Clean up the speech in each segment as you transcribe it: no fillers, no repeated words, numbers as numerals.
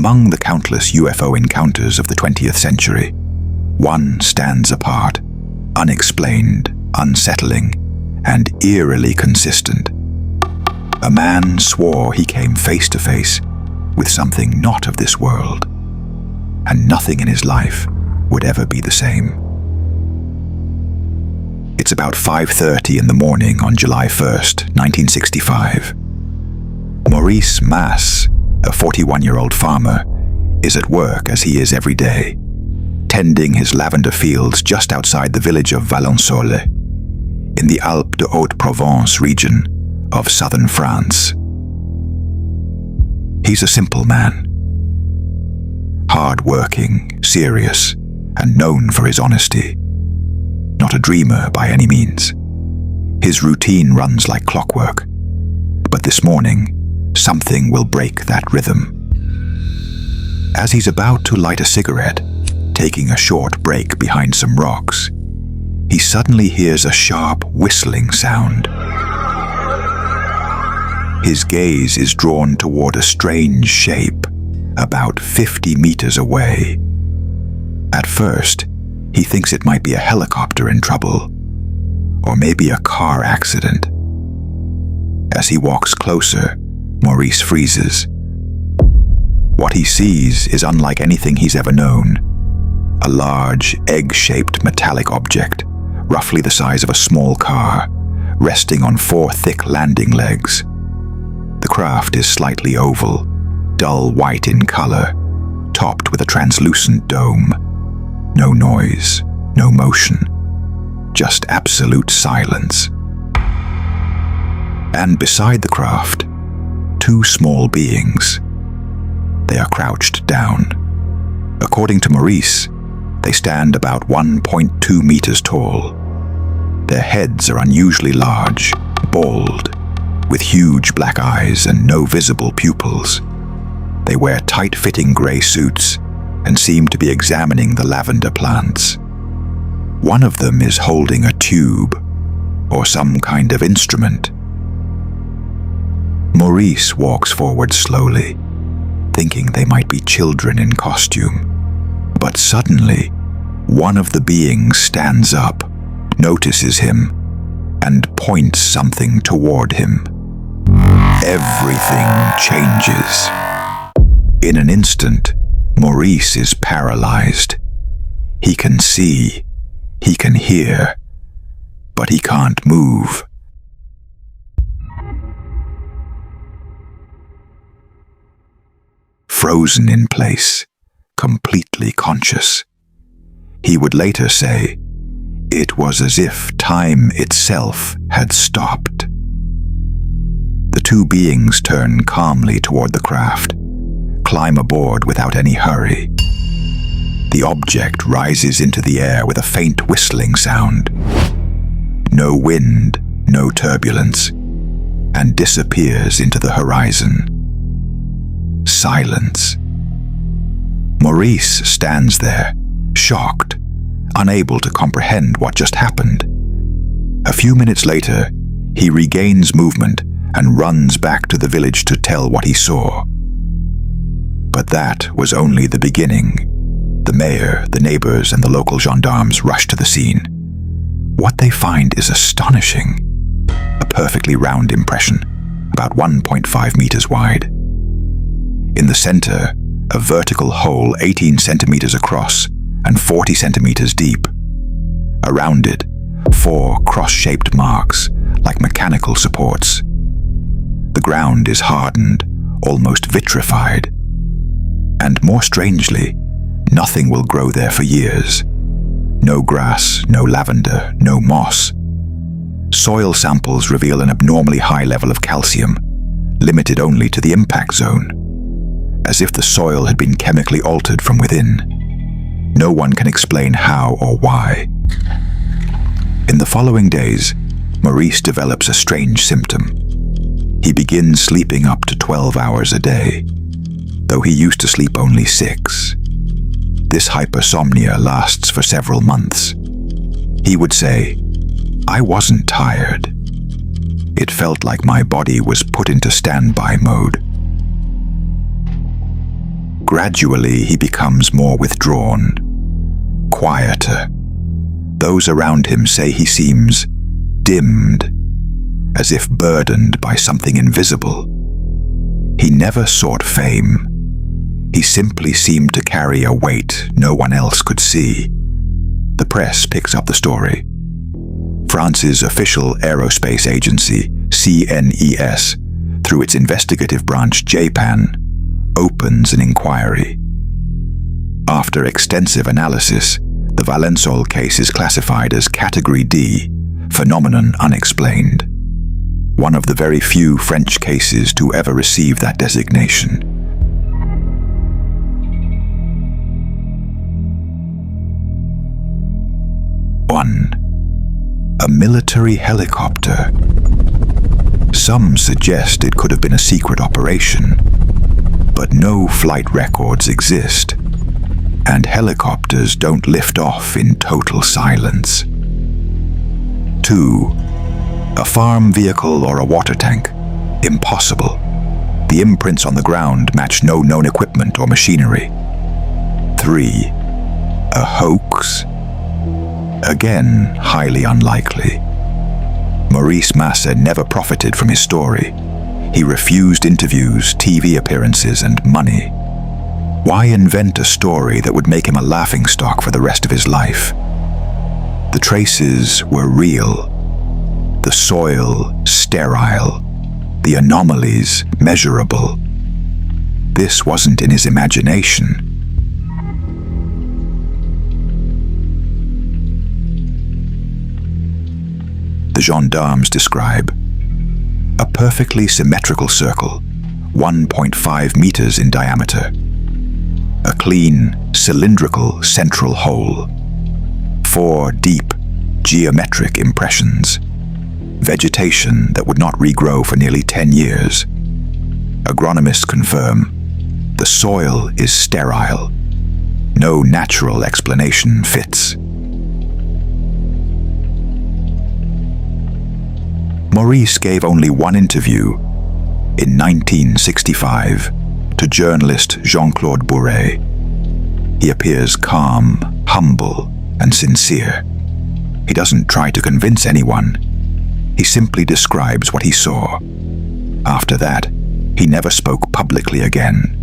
Among the countless UFO encounters of the 20th century, one stands apart, unexplained, unsettling, and eerily consistent. A man swore he came face to face with something not of this world, and nothing in his life would ever be the same. It's about 5:30 in the morning on July 1st, 1965. Maurice Masse, a 41-year-old farmer, is at work as he is every day, tending his lavender fields just outside the village of Valensole, in the Alpes de Haute-Provence region of southern France. He's a simple man, hard-working, serious, and known for his honesty. Not a dreamer by any means. His routine runs like clockwork, but this morning, something will break that rhythm. As he's about to light a cigarette, taking a short break behind some rocks, he suddenly hears a sharp whistling sound. His gaze is drawn toward a strange shape about 50 meters away. At first, he thinks it might be a helicopter in trouble, or maybe a car accident. As he walks closer, Maurice freezes. What he sees is unlike anything he's ever known. A large, egg-shaped metallic object, roughly the size of a small car, resting on 4 thick landing legs. The craft is slightly oval, dull white in color, topped with a translucent dome. No noise, no motion, just absolute silence. And beside the craft, 2 small beings. They are crouched down. According to Maurice, they stand about 1.2 meters tall. Their heads are unusually large, bald, with huge black eyes and no visible pupils. They wear tight-fitting gray suits and seem to be examining the lavender plants. One of them is holding a tube, or some kind of instrument. Maurice walks forward slowly, thinking they might be children in costume. But suddenly, one of the beings stands up, notices him, and points something toward him. Everything changes. In an instant, Maurice is paralyzed. He can see, he can hear, but he can't move. Frozen in place, completely conscious. He would later say, it was as if time itself had stopped. The 2 beings turn calmly toward the craft, climb aboard without any hurry. The object rises into the air with a faint whistling sound. No wind, no turbulence, and disappears into the horizon. Silence. Maurice stands there, shocked, unable to comprehend what just happened. A few minutes later, he regains movement and runs back to the village to tell what he saw. But that was only the beginning. The mayor, the neighbors, and the local gendarmes rush to the scene. What they find is astonishing. A perfectly round impression, about 1.5 meters wide. In the center, a vertical hole 18 centimeters across and 40 centimeters deep. Around it, 4 cross-shaped marks, like mechanical supports. The ground is hardened, almost vitrified. And more strangely, nothing will grow there for years. No grass, no lavender, no moss. Soil samples reveal an abnormally high level of calcium, limited only to the impact zone, as if the soil had been chemically altered from within. No one can explain how or why. In the following days, Maurice develops a strange symptom. He begins sleeping up to 12 hours a day, though he used to sleep only 6. This hypersomnia lasts for several months. He would say, "I wasn't tired. It felt like my body was put into standby mode." Gradually, he becomes more withdrawn, quieter. Those around him say he seems dimmed, as if burdened by something invisible. He never sought fame. He simply seemed to carry a weight no one else could see. The press picks up the story. France's official aerospace agency, CNES, through its investigative branch JPAN, opens an inquiry. After extensive analysis, the Valensole case is classified as Category D, phenomenon unexplained. One of the very few French cases to ever receive that designation. A military helicopter. Some suggest it could have been a secret operation, but no flight records exist, and helicopters don't lift off in total silence. 2. A farm vehicle or a water tank. Impossible. The imprints on the ground match no known equipment or machinery. 3. A hoax. Again, highly unlikely. Maurice Massa never profited from his story. He refused interviews, TV appearances, and money. Why invent a story that would make him a laughingstock for the rest of his life? The traces were real. The soil sterile. The anomalies measurable. This wasn't in his imagination. The gendarmes describe a perfectly symmetrical circle, 1.5 meters in diameter. A clean, cylindrical central hole. 4 deep, geometric impressions. Vegetation that would not regrow for nearly 10 years. Agronomists confirm the soil is sterile. No natural explanation fits. Maurice gave only one interview in 1965 to journalist Jean-Claude Bourret. He appears calm, humble, and sincere. He doesn't try to convince anyone. He simply describes what he saw. After that, he never spoke publicly again.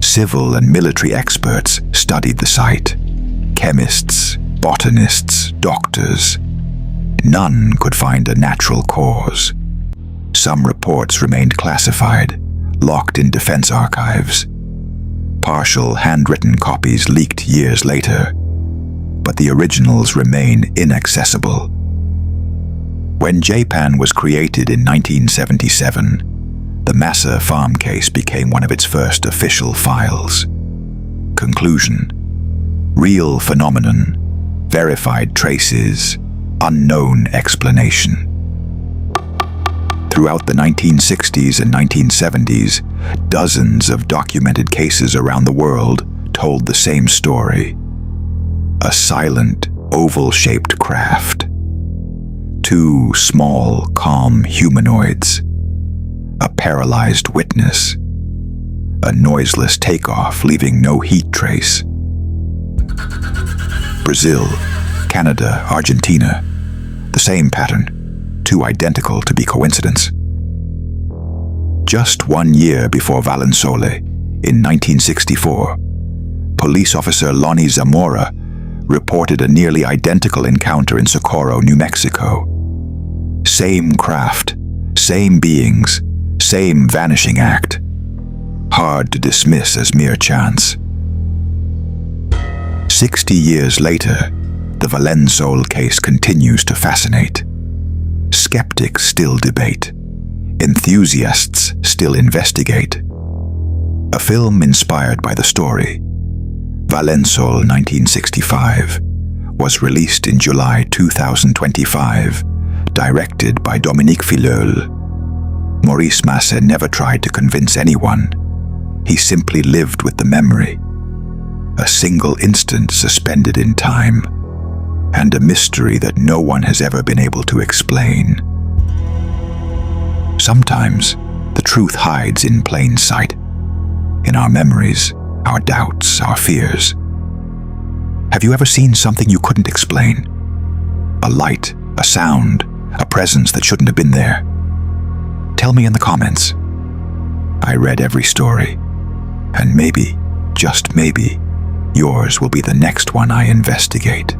Civil and military experts studied the site. Chemists, botanists, doctors. None could find a natural cause. Some reports remained classified, locked in defense archives. Partial handwritten copies leaked years later, but the originals remain inaccessible. When JPAN was created in 1977, the Massa farm case became one of its first official files. Conclusion: real phenomenon, verified traces, unknown explanation. Throughout the 1960s and 1970s, dozens of documented cases around the world told the same story. A silent, oval-shaped craft. 2 small, calm humanoids. A paralyzed witness. A noiseless takeoff leaving no heat trace. Brazil, Canada, Argentina. The same pattern, too identical to be coincidence. Just 1 year before Valensole, in 1964, police officer Lonnie Zamora reported a nearly identical encounter in Socorro, New Mexico. Same craft, same beings, same vanishing act. Hard to dismiss as mere chance. 60 years later, the Valensole case continues to fascinate. Skeptics still debate. Enthusiasts still investigate. A film inspired by the story, Valensole 1965, was released in July 2025, directed by Dominique Filleul. Maurice Massa never tried to convince anyone. He simply lived with the memory. A single instant suspended in time, and a mystery that no one has ever been able to explain. Sometimes, the truth hides in plain sight, in our memories, our doubts, our fears. Have you ever seen something you couldn't explain? A light, a sound, a presence that shouldn't have been there? Tell me in the comments. I read every story, and maybe, just maybe, yours will be the next one I investigate.